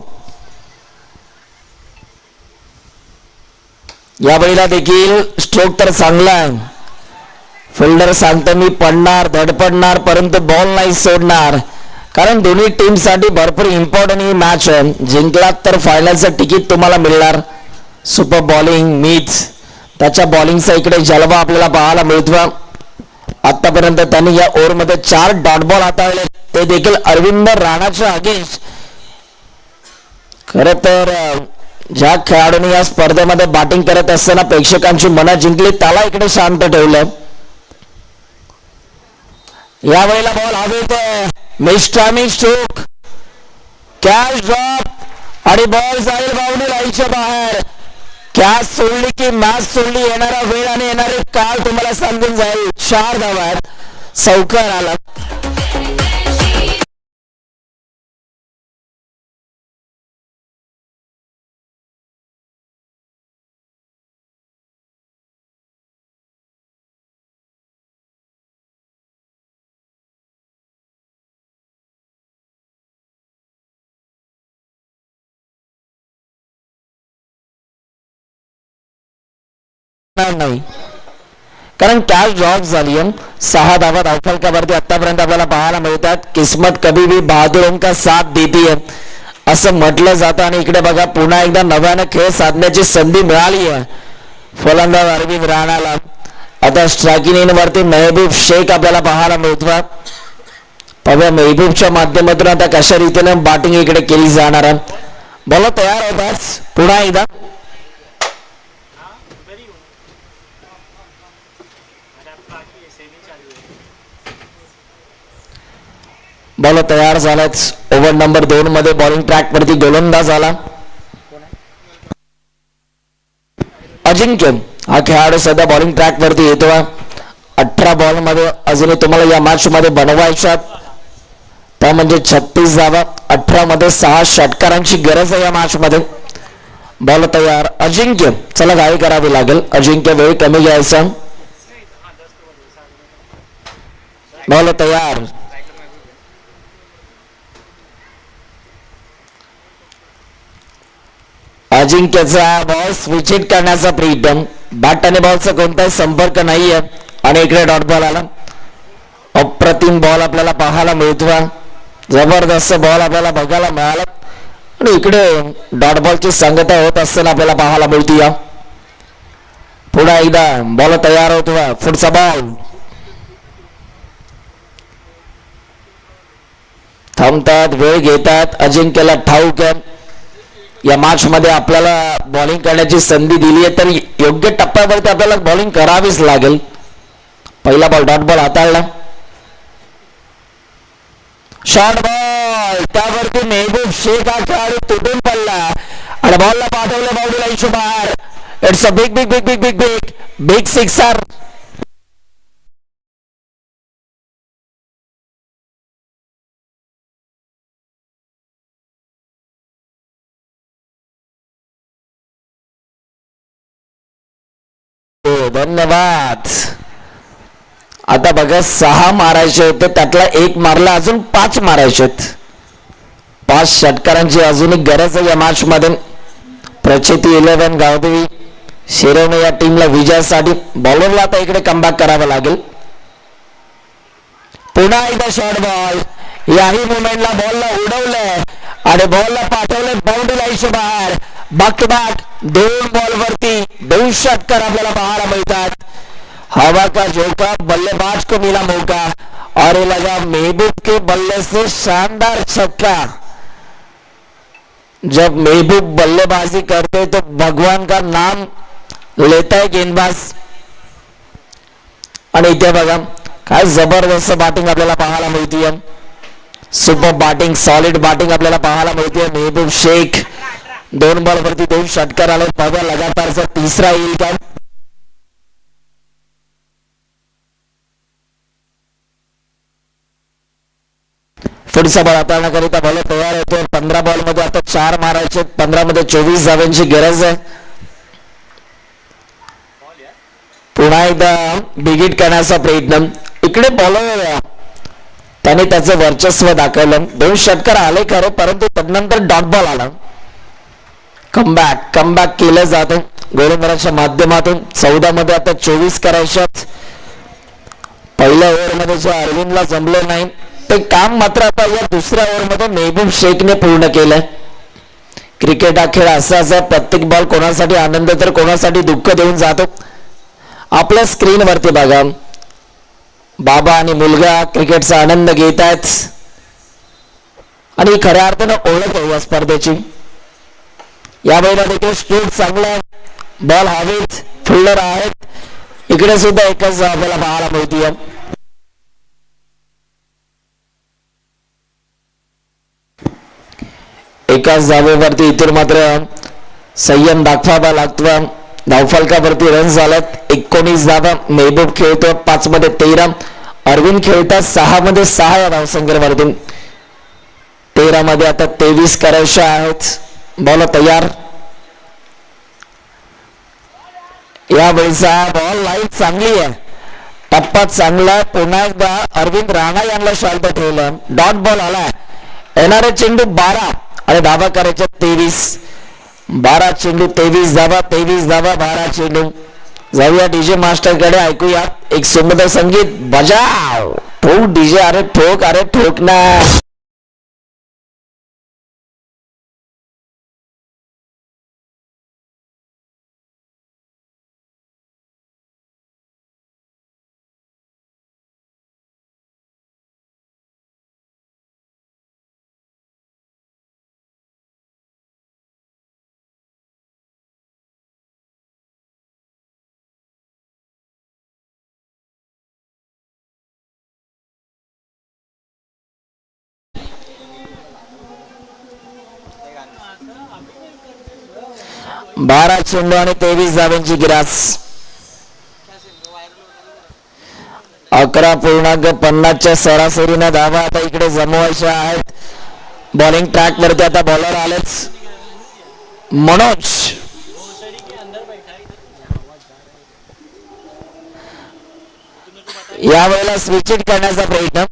या वेळेला देखील स्ट्रोक तर चांगला आहे. फिल्डर सांगतो मी पडणार धडपडणार परंतु बॉल नाही सोडणार, कारण दोन्ही टीम साठी भरपूर इम्पॉर्टंट ही मॅच आहे. जिंकलात तर फायनलचं तिकीट तुम्हाला मिळणार. सुपर बॉलिंग मीच. त्याच्या बॉलिंगचा इकडे जलवा आपल्याला पाहायला मिळतो. आतापर्यंत त्यांनी या ओव्हर मध्ये 4 डॉट बॉल हाताळले, ते देखील अरविंद राणाच्या अगेन्स्ट. खर तर ज्या खेळाडूंनी या स्पर्धेमध्ये बॅटिंग करत असताना प्रेक्षकांची मनं जिंकली त्याला इकडे शांत ठेवलं. या वेळेला बॉल हवेत. मिस्टामिंग स्ट्रोक, कॅच ड्रॉप आणि बॉल जाईल बाउंड्री लाईनच्या बाहेर. कॅच सोडली की मॅच सोडली. येणारा वेळ आणि येणारे काळ तुम्हाला सांगून जाईल. 4 धावात सौकार आला. नाही कारण कॅच ड्रॉप झाली. 6 धावा धावफलकावरती आतापर्यंत आपल्याला पाहायला मिळतात. किस्मत कभी भी बहादुरों का साथ देती है असं म्हटलं जातं. आणि इकडे बघा पुन्हा एकदा नव्यानं खेळ साधण्याची संधी मिळाली आहे फलंदाज अरविंद राणाला. आता स्ट्रायकिंग इन वरती मेहबूब शेख आपल्याला पाहायला मिळतो. पाहूया मेहबूबच्या माध्यमातून आता कशा रीतीने बॅटिंग इकडे केली जाणार आहे. बॉल तयार होताच पुन्हा एकदा बॉल तयार झालाच. ओव्हर नंबर 2 मध्ये बॉलिंग ट्रॅक वरती गोलंदाज आला अजिंक्य. हा खेळाडू सध्या बॉलिंग ट्रॅक वरती येतो. 18 बॉल मध्ये अजूनही तुम्हाला या मॅच मध्ये बनवायच्यात त्या म्हणजे 36 धावा. 18 मध्ये 6 षटकारांची गरज आहे या मॅच मध्ये. बॉल तयार अजिंक्य. चला घाई करावी लागेल. अजिंक्य वेळ कमी घ्यायचा. बॉल तयार अजिंक्यचा बॉल स्विचिट करण्याचा प्रयत्न. बॅट आणि बॉलचा कोणताही संपर्क नाहीये आणि इकडे डॉट बॉल आला. अप्रतिम बॉल आपल्याला पाहायला मिळतो. जबरदस्त बॉल आपल्याला बघायला मिळाला आणि इकडे डॉट बॉलची संगता होत असताना आपल्याला पाहायला मिळते. पुन्हा एकदा बॉल तयार होतो. पुढचा बॉल थांबतात वेळ घेतात. अजिंक्यला ठाऊक आहे या मॅच मध्ये आपल्याला बॉलिंग करण्याची संधी दिली आहे तर योग्य टप्प्यावरती आपल्याला बॉलिंग करावीच लागेल. पहिला बॉल डॉट बॉल हाताळला. शॉर्ट बॉल त्यावरती मेहबूब शेख हा खेळाडू तुटून पडला आणि बॉलला पाठवलं बाउंड्री लाईनच्या बाहेर. It's a big big big big big big big sixer. धन्यवाद. आता बघा 6 मारायचे होते त्यातला 1 मारला. अजून 5 मारायचे आहेत. 5 षटकारांची अजूनही गरज आहे या मॅच मध्ये. प्रचिती 11 गावदेवी शिरवणे या टीमला विजयासाठी बॉलरला आता इकडे कमबॅक करावं लागेल. पुन्हा एकदा शॉर्ट बॉल. याही मुवमेंटला बॉलला उडवलंय आणि बॉलला पाठवलंय बाउंड्री लाईनच्या बाहेर. बॅक टू बॅक 2 बॉल वरती 2 षटकार आपल्याला पाहायला मिळतात. हवा का झोंका बल्लेबाज को मिला मौका और लगा महबूब के बल्ले से शानदार छक्का. जब महबूब बल्लेबाजी करते तो भगवान का नाम लेता है गेंदबाज. आणि इथे बघा काय जबरदस्त बॅटिंग आपल्याला पाहायला मिळते. सुपर बॅटिंग सॉलिड बॅटिंग आपल्याला पाहायला मिळते. महबूब शेख 2 बॉल वरती 2 षटकार आले. पहा लगातारचा तिसरा येईल का. पुढचा बॉल हाताळण्याकरिता बॉल तयार होतो. 15 बॉल मध्ये आता 4 मारायचे. 15 मध्ये 24 धावांची गरज आहे. पुन्हा एकदा बिगिट करण्याचा प्रयत्न. इकडे बॉलर त्याने त्याचं वर्चस्व दाखवलं. 2 षटकार आले खरं परंतु तदनंतर डॉट बॉल आला. कमबॅक केलं जातं गोलंदाजाच्या माध्यमातून. 14 मध्ये आता 24 करायच्यात. पहिल्या ओव्हर मध्ये जे अरविंदला जमलं नाही ते काम मात्र आता या दुसऱ्या ओव्हर मध्ये मेहबूब शेखने पूर्ण केलंय. क्रिकेट हा खेळ असा प्रत्येक बॉल कोणासाठी आनंद तर कोणासाठी दुःख देऊन जातो. आपल्या स्क्रीन वरती बघा बाबा आणि मुलगा क्रिकेटचा आनंद घेत आहेत आणि खऱ्या अर्थानं ओळख आहे या स्पर्धेची. यावेळेला देखील स्ट्रोक चांगला. बॉल हवेत फिल्डर आहेत. इकडे सुद्धा एकच आपल्याला पाहायला मिळते. एकाच जागेवरती इतर मात्र संयम दाखवावा लागतो. धावफलकावरती रन झाल्यात 19 धावा. मेहबूब खेळतो 5 मध्ये 13. अरविंद खेळतात 6 मध्ये 6 या धावसंख्येवरती. 13 मध्ये आता 23 करायचे आहेत. बॉल तयार. या वेळेचा बॉल लाईन चांगली आहे. टप्पा चांगला. पुन्हा एकदा अरविंद राणा यांना शांत ठेवलं. डॉट बॉल आला. येणारे चेंडू 12 आणि धावा करायच्या 23. 12 चेंडू 23 धावा. 23 धावा 12 चेंडू. जाऊया डीजे मास्टर कडे. ऐकूया एक सुंदर संगीत बजाव. ठोक डीजे. अरे ठोक ना. बारा चेंडू आणि 23 धावांची गिरास. 11.50च्या सरासरीने धावा आता इकडे जमवायच्या आहेत. बॉलिंग ट्रॅक वरती आता बॉलर आलेच. मनोज यावेळेला स्विच हिट करण्याचा प्रयत्न.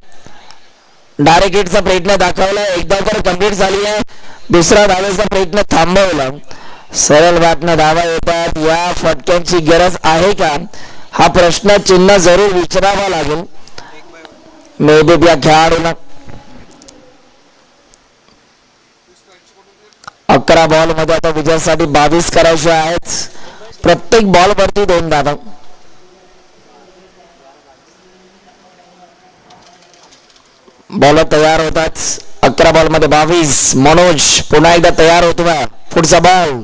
डायरेक्ट हिटचा प्रयत्न दाखवला. एकदा तर कंप्लीट झाली आहे. दुसरा धावेचा प्रयत्न थांबवला. सरळ बॅटनं धावा येतात. या फटक्यांची गरज आहे का हा प्रश्न चिन्ह जरूर विचारावा लागेल मेहबूब या खेळाडूंना. 11 बॉल मध्ये आता विजयासाठी 22 करायचे आहेत. प्रत्येक बॉल वरती 2 धावा. बॉल तयार होतात. 11 बॉल मध्ये 22. मनोज पुन्हा एकदा तयार होतो. पुढचा बॉल.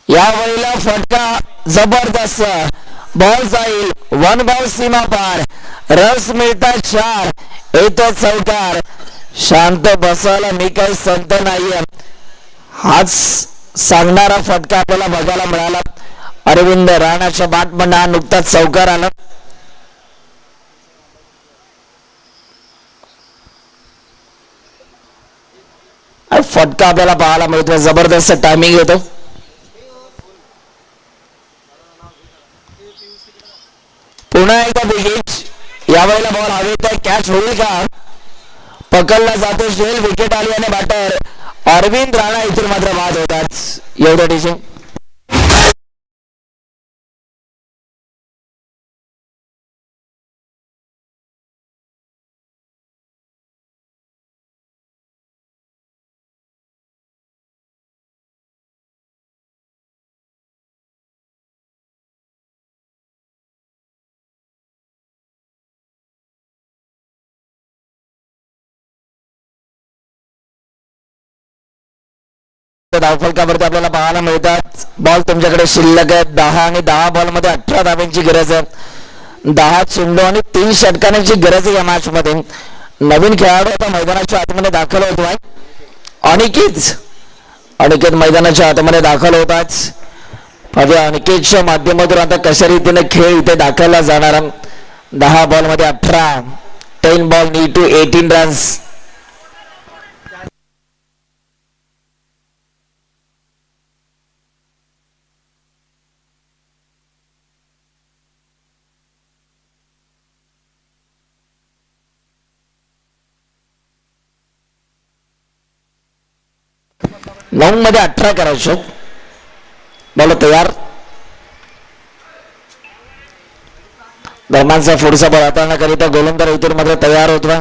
या वेळेला फटका जबरदस्त. बॉल जाईल 1 बॉल सीमा पार. रस मिळतात 4. येतो चौकार. शांत बसायला मी काही संत नाहीये. हाच सांगणारा फटका आपल्याला बघायला मिळाला. अरविंद राणाच्या बॅटमधून हा नुकताच चौकार आला. फटका आपल्याला पाहायला मिळतो. जबरदस्त टायमिंग येतो. पुन्हा एकदा विकेट. यावेळेला बॉल हवेत आहे. कॅच होईल का. पकडला जातो. शेल विकेट आली आणि बॅटर अरविंद राणा इथून मात्र बाद होतात. एवढ्या डिसिजन. धावफलकावरती आपल्याला पाहायला मिळतात. बॉल तुमच्याकडे शिल्लक आहे 10 आणि 10 बॉल मध्ये 18 धावांची गरज आहे. 10 चेंडू आणि 3 षटकांची गरज आहे या मॅच मध्ये. नवीन खेळाडू आता मैदानाच्या आतमध्ये दाखल होतोय. अनिकेत मैदानाच्या आतमध्ये दाखल होतात. अनिकेतच्या माध्यमातून आता कशा रीतीने खेळ इथे दाखवला जाणार. 10 बॉल मध्ये 18. 10 बॉल नीड टू 18 रन्स. लॉंग मध्ये 18 करायचं. बॉल तयार. दरम्यानचा पुढचा बॉल हाताळण्याकरिता गोलंदाज इथून मात्र तयार होता.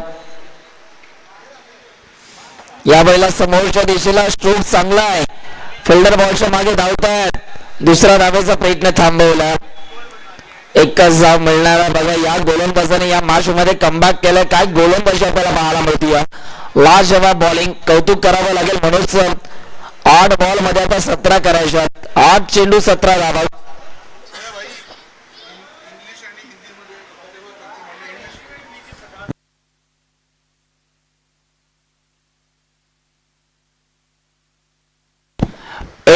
यावेळेला समोरच्या दिशेला स्ट्रोक चांगला आहे. फिल्डर बॉलच्या मागे धावतात. दुसरा धावेचा प्रयत्न थांबवला. एकच धाव मिळणारा. बघा या गोलंदाजाने या मॅच मध्ये कमबॅक केलं. काय गोलंदाजी आपल्याला पाहायला मिळते. लाजवाब बॉलिंग. कौतुक करावं लागेल मनोजचं. 8 बॉल मध्ये आता 17 करायच्या. 8 चेंडू 17 धावा.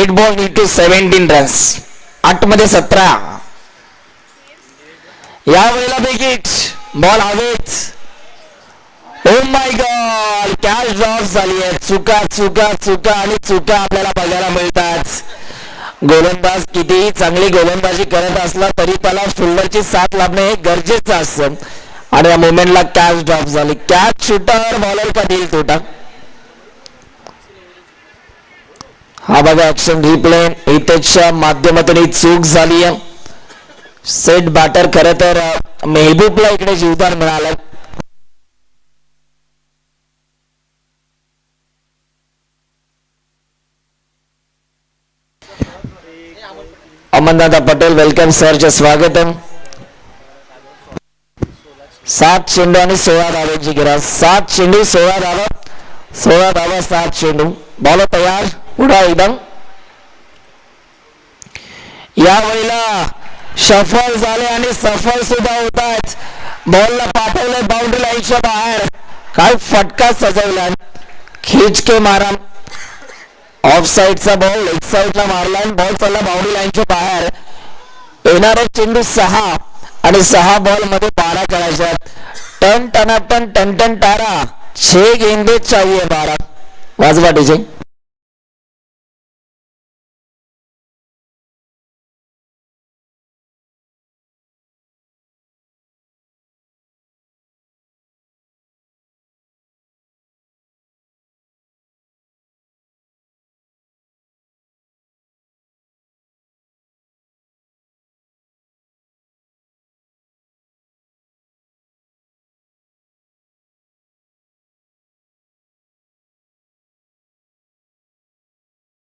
Red ball need to 17 runs. 8 मध्ये 17. या वेळेला विकेट. बॉल हवेत. Oh my God, catch drop झाली आहे. चुका चुका चुका आणि चुका आपल्याला बघायला मिळतात. गोलंदाज कितीही चांगली गोलंदाजी करत असला तरी त्याला फिल्डरची साथ लाभणे हे गरजेचं असतं. आणि या मोमेंटला कॅच ड्रॉप झाली. कॅच शूटर बॉलर का दिल तोटा. हा बघा ऍक्शन रिप्ले. इथेच्या माध्यमातून ही चूक झाली आहे. सेट बॅटर खरं तर मेहबूबला इकडे जीवदान मिळालं. अमनदादा पटेल वेलकम सरचे स्वागतम. 7 चेंडू आणि 16 धावांची गिरास. 7 चेंडू 16 धावा. 16 धावा 7 चेंडू. बॉल तयार. पुढा एकदम. या वेळेला सफल झाले आणि सफल सुद्धा होतात. बॉलला पाठवले बाउंड्री लाईनच्या बाहेर. काय फटका सजवला. खिच के मारा. ऑफ साइडचा बॉल लेग साइडला मारला. बॉल चालला बाउंड्री लाईनच्या बाहेर. येणारे चेंडू 6 आणि 6 बॉल मध्ये 12 करायच्यात. टन टनाटन टन टन तारा. 6 गेंदे चाहिए 12. वाजवा डीजे.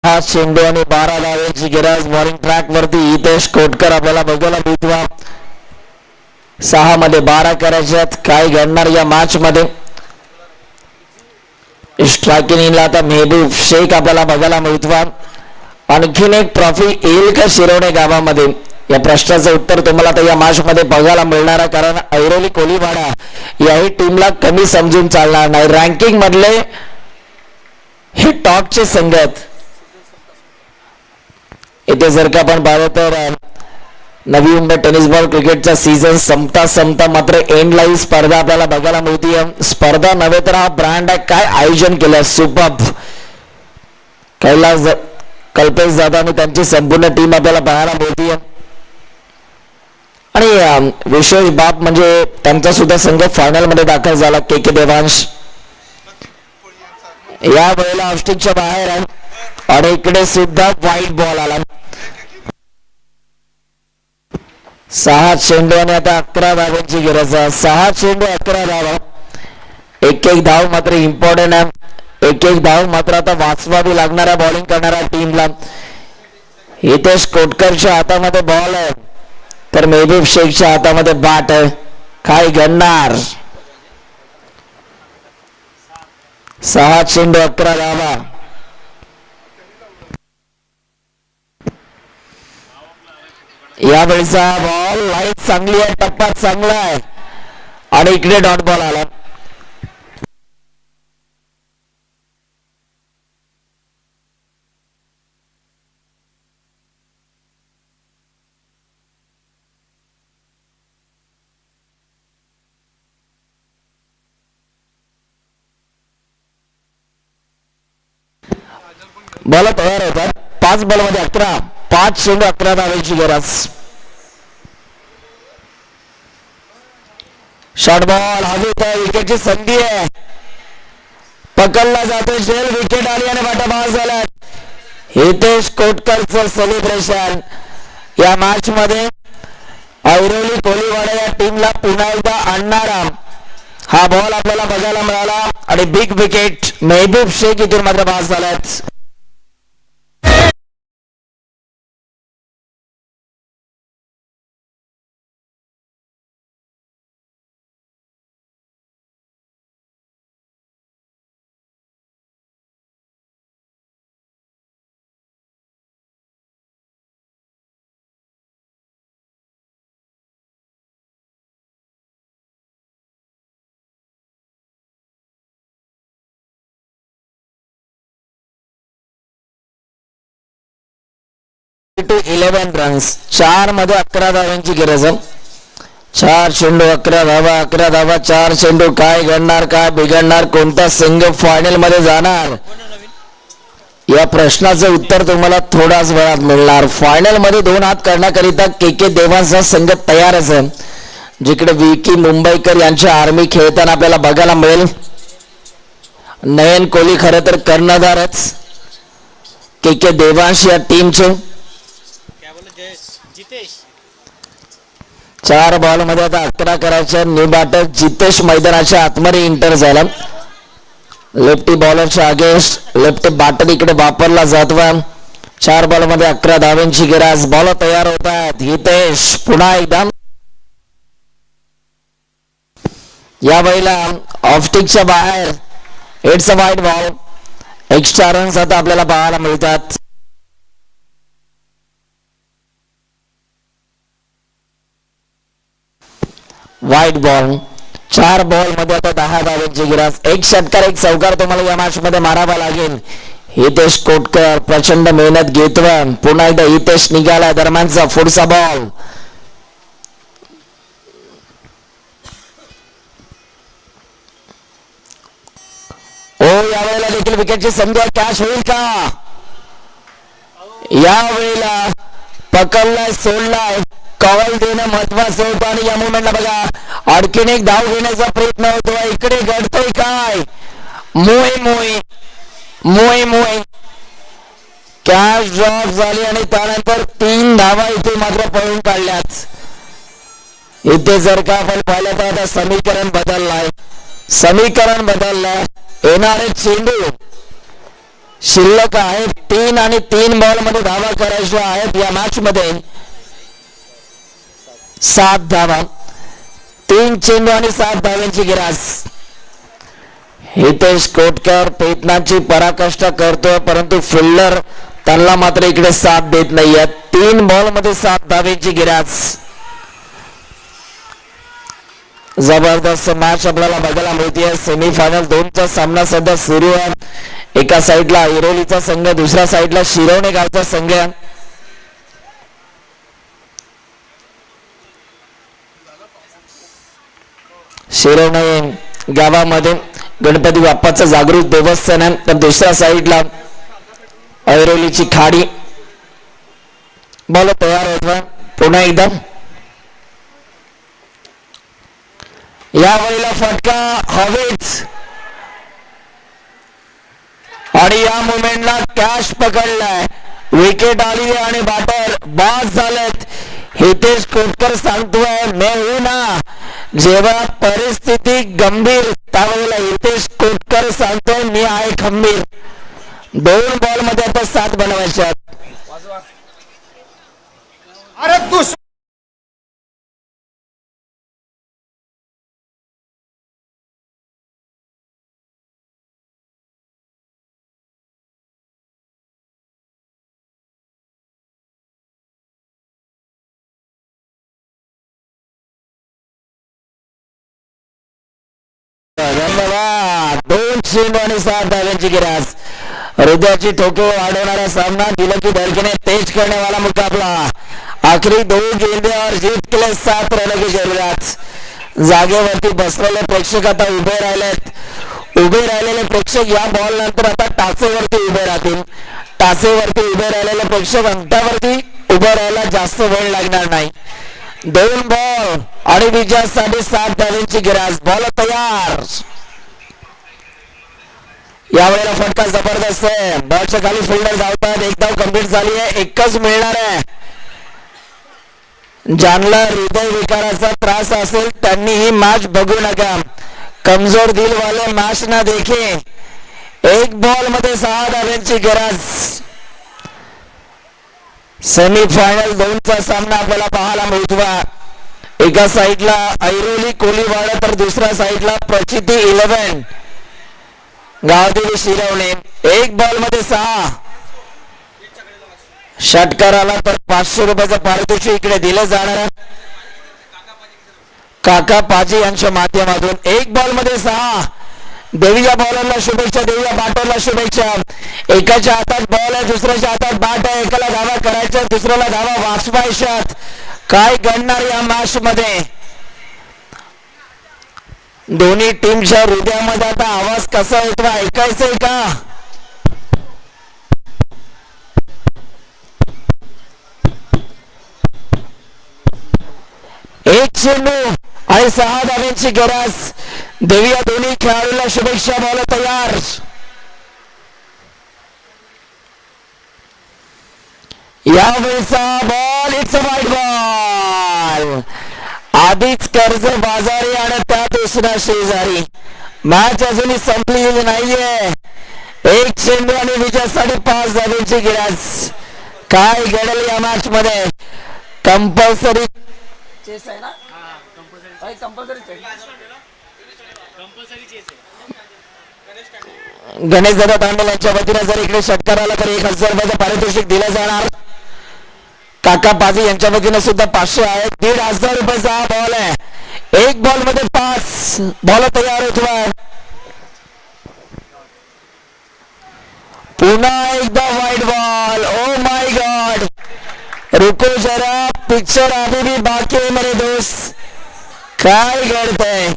हा चेंडू आणि 12 धावांची गिराज. बॉलिंग ट्रॅक वरती हितेश कोटकर आपल्याला बघायला मिळतो. 6 मध्ये 12 करायच्यात. काय घडणार या मॅच मध्ये. स्ट्रायकिंग आता मेहबूब शेख आपल्याला बघायला मिळतो. आणखीन एक ट्रॉफी येईल का शिरवणे गावामध्ये. या प्रश्नाचं उत्तर तुम्हाला तर या मॅच मध्ये बघायला मिळणार आहे. कारण ऐरोली कोलीवाडा याही टीमला कमी समजून चालणार नाही. रँकिंग मधले हे टॉपचे संगत. इथे जर का आपण पाहिलं तर नवी मुंबई टेनिस बॉल क्रिकेटचा सीझन संपता संपता मात्र एंड लाईव्ह स्पर्धा आपल्याला बघायला मिळते. स्पर्धा नव्हे तर हा ब्रँड आहे. काय आयोजन केलं. सुपर्ब. कैलास कल्पेश दादा आणि त्यांची संपूर्ण टीम आपल्याला पाहायला मिळते. आणि विशेष बाब म्हणजे त्यांचा सुद्धा संघ फायनल मध्ये दाखल झाला. के देवांश या वेळेला ऑस्टिकच्या बाहेर आहे. आणि इकडे सुद्धा व्हाईट बॉल आला. 6 चेंडू आणि आता 11 धावांची गरज आहे. 6 चेंडू 11 धावा. एक धाव मात्र इम्पॉर्टंट आहे. एक धाव मात्र आता वाचवावी लागणाऱ्या बॉलिंग करणाऱ्या टीमला. हितेश कोटकरच्या हातामध्ये बॉल आहे तर मेहबूब शेखच्या हातामध्ये बॅट आहे. काय घडणार. 6 चेंडू 11 धावा. यावेळेचा बॉल लाईट चांगली आहे. टप्पा चांगला आहे आणि इकडे डॉट बॉल आला. बॉल तयार होतात. 5 बॉल मध्ये 11. 5 चेंडू 11 धावांची गरज. शॉर्ट बॉल हवेत आहे. विकेटची संधी आहे. पकडला जातो. शेल विकेट आली आणि बाटा पास झाला. हितेश कोटकरचं सेलिब्रेशन या मॅच मध्ये ऐरोली कोलीवाडा या टीमला पुन्हा एकदा आणणारा हा बॉल आपल्याला बघायला मिळाला. आणि बिग विकेट मेहबूब शेख इथून मात्र पास झाल्यात. To 11 runs. 4 मध्ये 11 धावांची गरज आहे. 4 चेंडू 11 धावा, 11 धावा 4 चेंडू. काय घडणार, काय बिघडणार, कोणता संघ फायनल मध्ये जाणार, या प्रश्नाचं उत्तर तुम्हाला थोड्याच वेळात मिळणार. फायनल मध्ये 2 हात करण्याकरिता के देवांचा संघ तयारच आहे, जिकडे विकी मुंबईकर यांची आर्मी खेळताना आपल्याला बघायला मिळेल. नयन कोहली खरं तर कर्णधारच के देवांश या टीमचे. 4 बॉल मध्ये आता 11 करायच्या. निबाटक जितेश मैदानाच्या आतमध्ये इंटर झाला. लेफ्टी बॉलरच्या अगेन्स्ट लेफ्ट बॅटर इकडे वापरला जातो. 4 बॉल मध्ये 11 धावांची गरज. बॉल तयार होतात. हितेश पुन्हा एकदा या वेळेला ऑफस्टिकच्या बाहेर. It's a wide ball. Extra runs आता आपल्याला पाहायला मिळतात. वाईट बॉल. 4 बॉल मध्ये आता 10 धावांची गरज. 1 षटकार 1 चौकार तुम्हाला या मॅच मध्ये मारावा लागेल. हितेश कोटकर प्रचंड मेहनत घेतोय. पुन्हा एकदा हितेश निघाला. दरम्यानचा पुढचा बॉल. यावेळेला देखील विकेटची संधी. कॅच होईल का? यावेळेला पकडलाय, सोडलाय. कॉल देणं महत्वाचं होतं आणि या मुवमेंटला बघा आणखीन एक धाव घेण्याचा प्रयत्न होतोय. इकडे घडतोय काय? मोय मोय मोय मोय कॅच ड्रॉप झाली आणि त्यानंतर 3 धावा इथे मात्र पळून काढल्यात. इथे जर का आपण पाहिलं तर आता समीकरण बदललंय. येणारे चेंडू शिल्लक आहेत 3 आणि 3 बॉल मध्ये धावा करायच्या आहेत. या मॅच मध्ये 7 धावा. 3 चेंडू आणि 7 धावांची गरज. हितेश कोटकर प्रयत्नाची पराकाष्ठा करतोय, परंतु फिल्डर त्यांना मात्र इकडे साथ देत नाहीये. 3 बॉल मध्ये 7 धावांची गरज. जबरदस्त मॅच आपल्याला बघायला मिळते. सेमीफायनल 2चा सामना सध्या सुरू आहे. एका साइडला ऐरोलीचा संघ, दुसऱ्या साइडला शिरवणे गावचा संघ. शिरवणे गावामध्ये गणपती बाप्पाचं जागृत देवस्थान आहे, तर दुसऱ्या साइडला ऐरोलीची खाडी. बॉल तयार होत. पुन्हा एकदा यावेळेला फटका हवेच आणि या मुवमेंटला कॅच पकडलाय. विकेट आली आणि बॅटर बाद झालेत. हितेश कोटकर सांगतोय मैं हूं ना. जेव्हा परिस्थिती गंभीर त्यावेळेला हितेश कोटकर सांगतोय मी आहे खंबीर. 2 बॉल मध्ये आता 7 बनवायचे. अरे तू धन्यवाद. 2 चेंडू आणि 7 धावांची गरज. हृदयाची ठोके वाढवणारा सामना, दिल की धड़कने तेज करने वाला मुकाबला. आखरी 2 गेंदे और जीत के लिए 7 रनों की जरूरत. जागेवरती बसलेले प्रेक्षक आता उभे राहिलेत. उभे राहिलेले प्रेक्षक या बॉल नंतर आता टाचेवरती उभे राहतील. टाचेवरती उभे राहिलेले प्रेक्षक अंतावरती उभे राहायला जास्त वेळ लागणार नाही. 2 बॉल आणि विजयासाठी 7 धावांची गरज. बॉल तयार. यावेळेला फटका जबरदस्त आहे. बॉलच्या खाली फिल्डर धावतात. 1 धाव कंप्लीट झाली आहे. 1च मिळणार आहे. ज्यांना हृदय विकाराचा त्रास असेल त्यांनी ही मॅच बघू नका. कमजोर दिल वाले मॅच ना देखे. 1 बॉल मध्ये 6 धावांची गरज. सेमीफायनल 2चा सामना आपल्याला पाहायला मिळतो. एका साइडला ऐरोली कोलीवाडा तर दुसऱ्या साइडला प्रचिती 11 गावदेवी शिरवणे. 1 बॉल मध्ये 6. षटकाराला तर 500 रुपयाचं पारितोषिक इकडे दिलं जाणार आहे काका पाजी यांच्या माध्यमातून. 1 बॉल मध्ये 6. देवीया बॉलरला शुभेच्छा, देवीया बॅटरला शुभेच्छा. एकाच्या हातात बॉल आहे, दुसऱ्याच्या हातात बॅट आहे. एकाला धावा करायच्या दुसऱ्याला धावा वाचवायच्यात. काय घडणार या मॅच मध्ये? दोन्ही टीमच्या हृदयामध्ये आता आवाज कसा येतो ऐकायचंय का? एक चेंडू आणि 6 धावांची गरज. देऊया दोन्ही खेळाडूला शुभेच्छा. बॉल तयार. यावेळेचा ball it's a wide ball. आधीच कर्ज बाजारी आणि त्या दुसऱ्या शेजारी. मॅच अजूनही संपलेली नाहीये. एक चेंडू आणि विजयासाठी 5 धावांची गरज. काय घडेल या मॅच मध्ये? कंपल्सरी चेस आहे ना? गणेश दादा तांडल यांच्या वतीने जर इकडे षटकार आला तर 1000 रुपयाचं पारितोषिक दिलं जाणार. काका पाजी यांच्या वतीने सुद्धा 500 आहे. 1500 रुपयाचा हा बॉल आहे. एक बॉल मध्ये 5 बॉल तयार होतोय. पुन्हा एकदा wide ball. O my God. रुको जरा, पिक्चर अभी भी बाकी है मेरे दोस्त. काय घडतंय?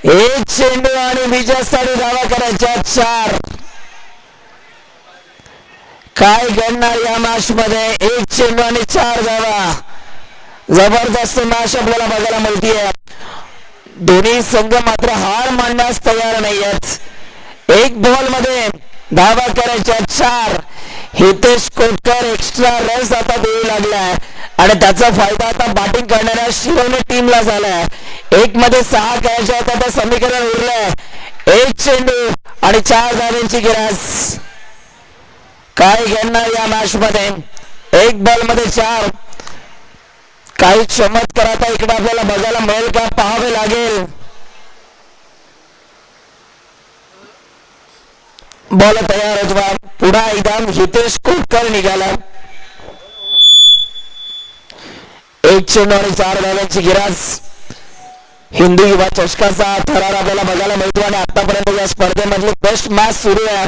एक चेंडू आणि विजयासाठी धावा करायच्या 4. काय घडणार या मॅच मध्ये? एक चेंडू आणि 4 धावा. जबरदस्त मॅच आपल्याला बघायला मिळतीये. दोन्ही संघ मात्र हार मानण्यास तयार नाही आहेत. एक बॉल मध्ये धावा करायच्या 4. हितेश कोटकर एक्स्ट्रा रन्स आता देऊ लागलाय आणि त्याचा फायदा आता बॅटिंग करणाऱ्या शिरोने टीमला झालाय. 1 मध्ये 6 करायच्या आहेत. आता समीकरण उरलंय. एक चेंडू आणि 4 धावांची गरज. काय घडणार या मॅच मध्ये? एक बॉल मध्ये 4. काही चमत्कार आता इकडे आपल्याला बघायला मिळेल का? पाहावे लागेल. बॉल तयार होतो. पुन्हा एकदा हितेश कोटकर निघाला. एक चेंडू आणि 4 धावांची गरज. हिंदू युवा चषकाचा थरार आपल्याला बघायला मिळतो आणि आतापर्यंत या स्पर्धेमधली बेस्ट मॅच सुरू आहे.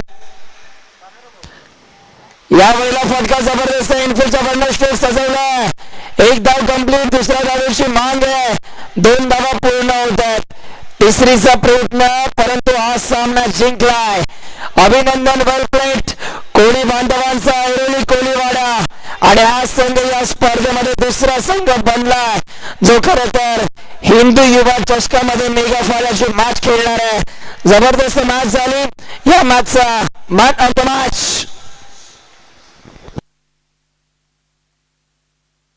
यावेळेला फटका जबरदस्त इनफिल्डच्या बंडल स्ट्रोक सजवला. एक धाव कंप्लीट. दुसऱ्या धावेची मांग आहे. 2 धावा पूर्ण होत आहेत. तिसरीचा प्रयत्न, परंतु हा सामना जिंकलाय. अभिनंदन. वेल प्लेट. कोळी बांधवांचा ऐरोली कोळीवाडा आणि हा संघ या स्पर्धेमध्ये दुसरा संघ बनलाय जो खरं तर हिंदू युवा चषकामध्ये मेगा फायनलची मॅच खेळणार आहे. जबरदस्त मॅच झाली. या मॅचचा मॅन ऑफ द मॅच